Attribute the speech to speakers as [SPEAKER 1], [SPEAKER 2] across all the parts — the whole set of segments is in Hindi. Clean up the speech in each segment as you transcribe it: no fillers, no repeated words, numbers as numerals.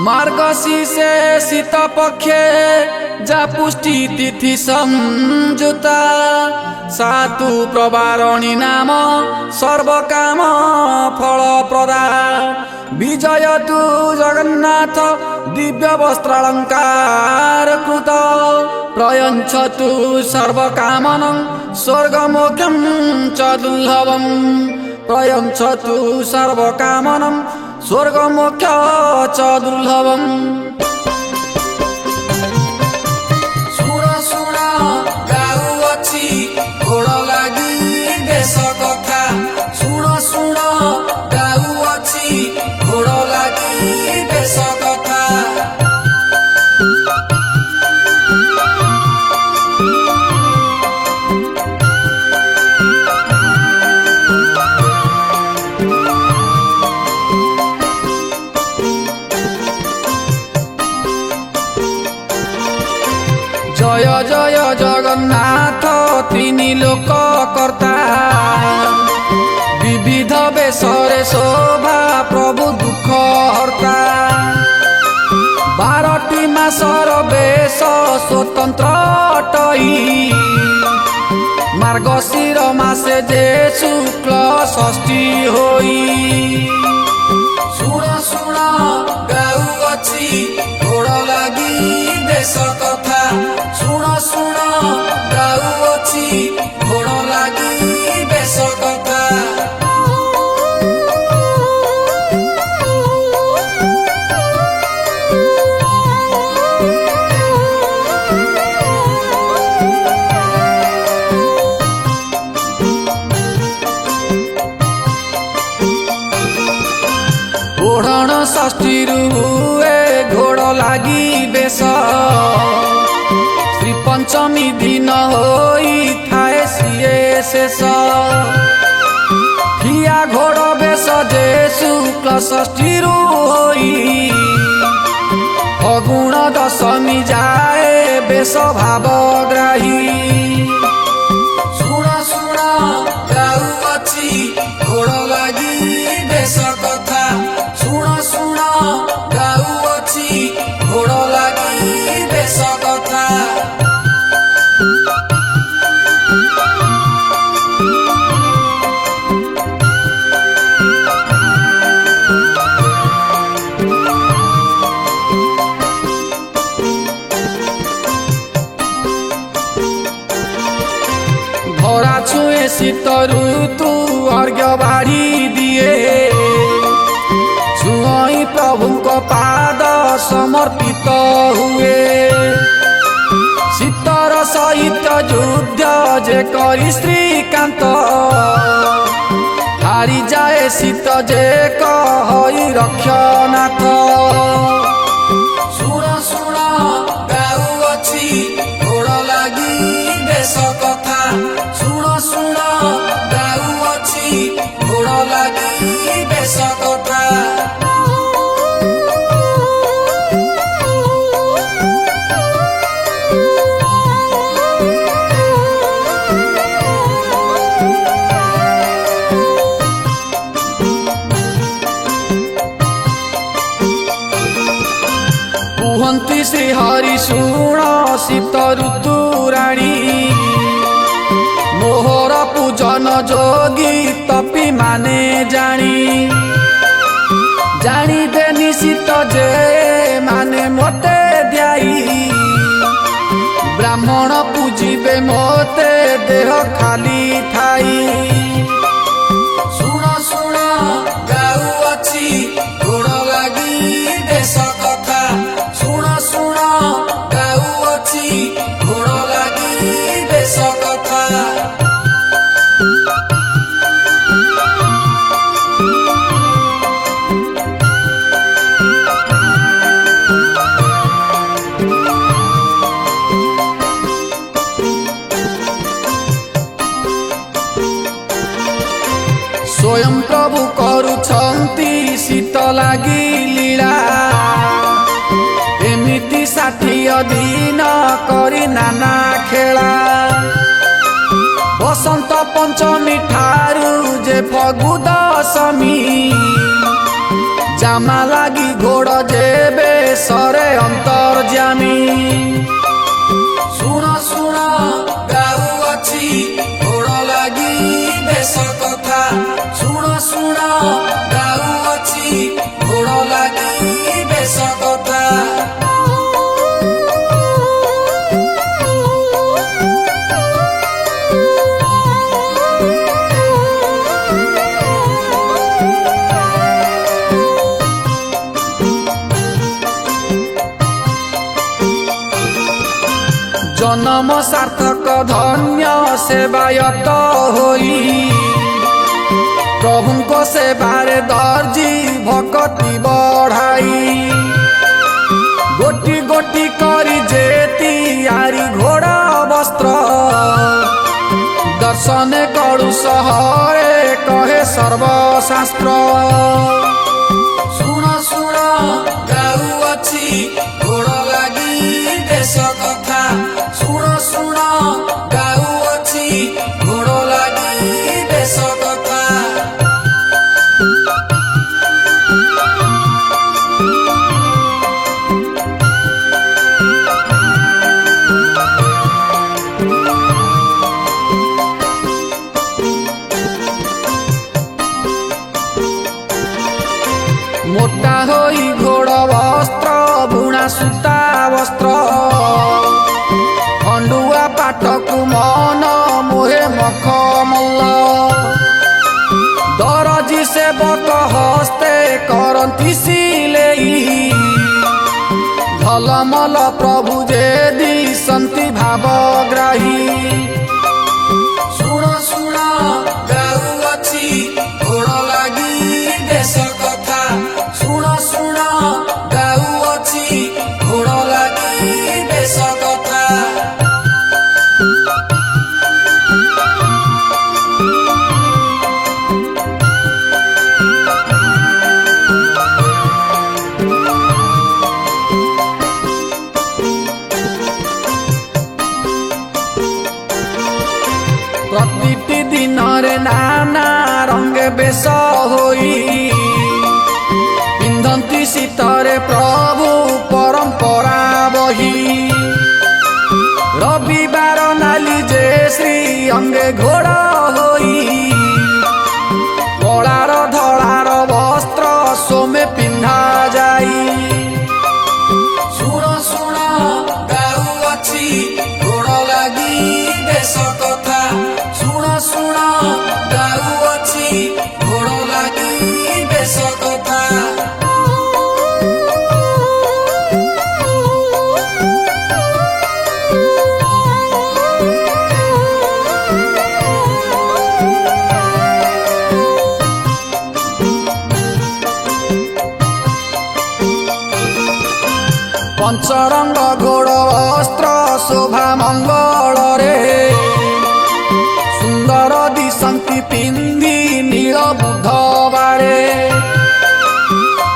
[SPEAKER 1] मार्गशीर्षे शीत पक्षे जा पुष्टि तिथि संयुता सातु प्रवारणी नाम सर्वकाम फलप्रदा विजय तु जगन्नाथ दिव्य वस्त्रालंकार कृत प्रयच्छतु सर्वकामनं स्वर्गमोक्षं च दुर्लभम् प्रयच्छतु सर्वकामनं स्वर्गमोक्ष च दुर्लभम्। शुण शुण गाउअछि घोड़ लागि देश कथा शुण शुण गाउअछि घोड़ लागि देश कथा। जय जय जगन्नाथ तीनि लोक कर्ता विविध बेशरे शोभा प्रभु दुख हर्ता 12टी मासर बेश स्वतंत्र अटई मार्गशीर मासे जे शुक्ल षष्ठी होई। शुण शुण गाउअछि घोड़ लागि देश कथा शुण शुण गाउअछि घोड़ लागि देश कथा। ओढ़ण षष्ठी रुए घोड़ लागि बेश श्री पंचमी दिन होई थाए सिए शेष हिया घोड़ बेश जे शुक्ल षष्ठी रु होई फगुण दशमी जाए बेश भावग्राही। शुण शुण गाउअछि घोड़ लागि देश कथा शुण शुण गाउअछि घोड़ लागि देश कथा। धरा छुए शीत ऋतु अर्घ्य बाढ़ी दिए छुई प्रभु को पाद समर्पित हुए शीतर सहित युद्ध जे करी श्रीकांत हारी जाए शीत जे कहि रक्षनाथ। शुण शुण गाउअछि घोड़ लागि देश कथा शुण शुण गाउअछि घोड़ लागि देश कथा। कुहंती श्री हरि शुण शीत ऋतु राणी मोहर पूजन जोगी तपी माने जानी जानी देनी शीत जे माने मते द्याई ब्राह्मण पूजिबे मते देह खाली थाई। शुण शुण गाउअछि घोड़ लागि देश कथा शुण शुण गाउअछि घोड़ लागि देश कथा। स्वयं प्रभु करुछंती शीत लागि लीला एमिति 60 दिन करी नाना खेला बसंत पंचमी ठारू जे फगु दशमी जामा लागी ଘୋଡ଼ ଯେବେ ସରେ ଅନ୍ତର୍ଯାମୀ। ଶୁଣ ଶୁଣ ଗାଉଅଛି ଘୋଡ଼ ଲାଗି ବେଶ କଥା। ଶୁଣ ଶୁଣ ଗାଉଅଛି ଘୋଡ଼ ଲାଗି ବେଶ କଥା। জনম সার্থক ধন্য সেবায়ত হই প্রভুঙ্ক সেবারে দর্জি ভকতি বঢ়াই। গোটি গোটি করি যে তিয়ারি ঘোড়া বস্ত্র দর্শনে কড়ু সহরে কহে সর্বশাস্ত্র। শুণ শুণ গাউଅছি ঘোড় লাগি দেশ কথা। শুণ শুণ গাউଅছি ঘোড় লাগি দেশ কথা। মোটা হই ঘোড় বস্ত্র বুଣା সূতা বস্ত্র খଣ୍ଡୁଆ ପାଟକୁ ମନ ମୋହେ ମଖମଲ। ଦରଜି ସେବକ ହସ୍ତେ କରନ୍ତି ସିଲେଇ ଝଲମଲ ପ୍ରଭୁ ଯେ ଦିଶନ୍ତି ଭାବଗ୍ରାହୀ। ଶୁଣ ଶୁଣ ଗାଉଅଛି ଘୋଡ଼ ଲାଗି ଦେଶ କଥା। ଶୁଣ ଶୁଣ ଗାଉଅଛି ଘୋଡ଼ ଲାଗି ଦେଶ କଥା। ପ୍ରତିଟି ଦିନରେ ନାନା ରଙ୍ଗେ ବେଶ ହୋଇ ପିନ୍ଧନ୍ତି ଶୀତରେ ପ୍ରଭୁ ପରମ୍ପରା ବହି। ରବିବାର ନାଲି ଯେ ଶ୍ରୀ ଅଙ୍ଗେ ଘୋଡ଼ ହୋଇ କଳାର ଧଳାର ବସ୍ତ୍ର ସୋମେ ପିନ୍ଧା ଯାଇ। ଶୁଣ ଶୁଣ ଗାଉଅଛି ଘୋଡ଼ ଲାଗି ଦେଶ କଥା। ଶୁଣ ଶୁଣ ଗାଉଅଛି ଘୋଡ଼ ଲାଗି ବେଶ କଥା। ପଞ୍ଚରଙ୍ଗ ଘୋଡ଼ ବସ୍ତ୍ର ଶୋଭା ମଙ୍ଗଳରେ ସୁନ୍ଦର ଦିଶନ୍ତି ପିନ୍ଧି ନୀଳ ବୁଧବାରେ।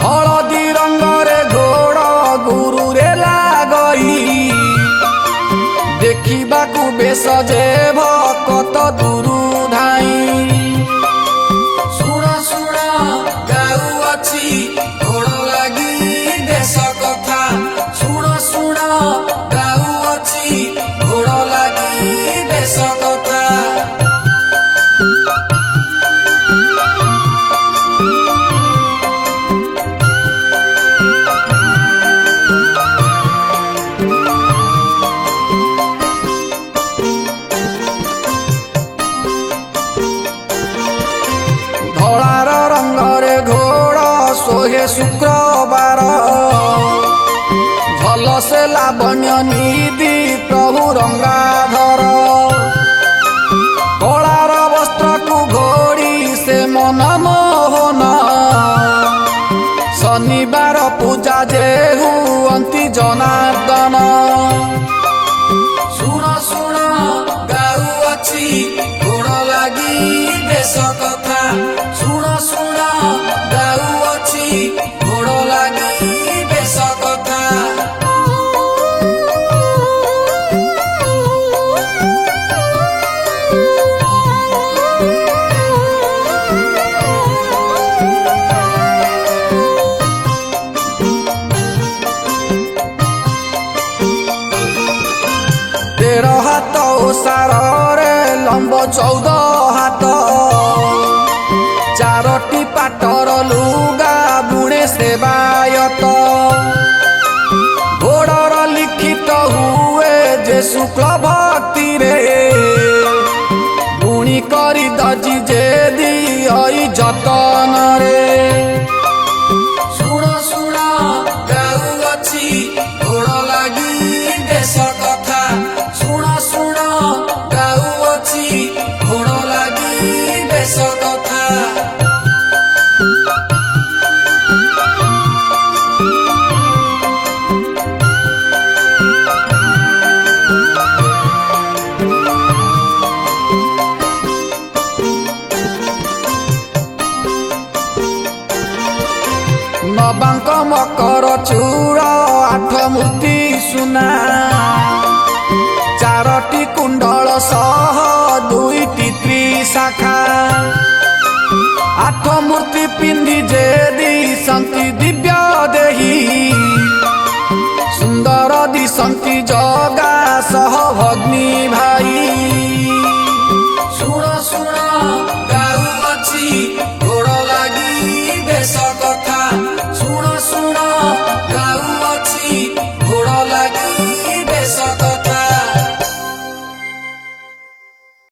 [SPEAKER 1] ହଳଦୀ ରଙ୍ଗରେ ଘୋଡ଼ ଗୁରୁରେ ଲାଗଇ ଦେଖିବାକୁ ବେଶ ଯେ ଭକତ ଦୂରୁ ଧାଇଁ। ଶୁଣ ଶୁଣ ଗାଉଅଛି ଘୋଡ଼ ଲାଗି ଦେଶ କଥା। ଶୁଣ ଶୁଣ ଗାଉଅଛି ଘୋଡ଼ ଲାଗି ଦେଶ କଥା। ଧଳାର ରଙ୍ଗରେ ଘୋଡ଼ ଶୋହେ ଶୁକ୍ରବାର ଭଲସେ ଲାବଣ୍ୟ ନିଧି ପ୍ରଭୁ ରଙ୍ଗାଧର। କଳାର ବସ୍ତ୍ରକୁ ଘୋଡ଼ି ସେ ମନ ମୋହନ ଶନିବାର ପୂଜା ଯେ ହୁଅନ୍ତି ଜନାର୍ଦ୍ଦନ। ଶୁଣ ଶୁଣ ଗାଉଅଛି ଘୋଡ଼ ଲାଗି ଦେଶ କଥା। ଶୁଣ ଶୁଣ ଗାଉଅଛି ଘୋଡ଼ ଲାଗି ବେଶ କଥା। चारोटी पाटर लुगा बुणे सेवायत घोड़र लिखित हुए जे शुक्ल भक्ति रे बुणी करी दजी जे दिई जतन रे शुण शुण गाउअछि घोड़ लागी देश कथा शुण शुण गाउअछि घोड़ लागी देश कथा नबांक मकर चूड़ आठ मूर्ति सुना चारोटी कुंडल सह दुईटी त्रिशाखा आठ मूर्ति पिंधि जे दिशंति दिव्य देही सुंदर दिशंति जगा सह भग्नी भाई शुण शुण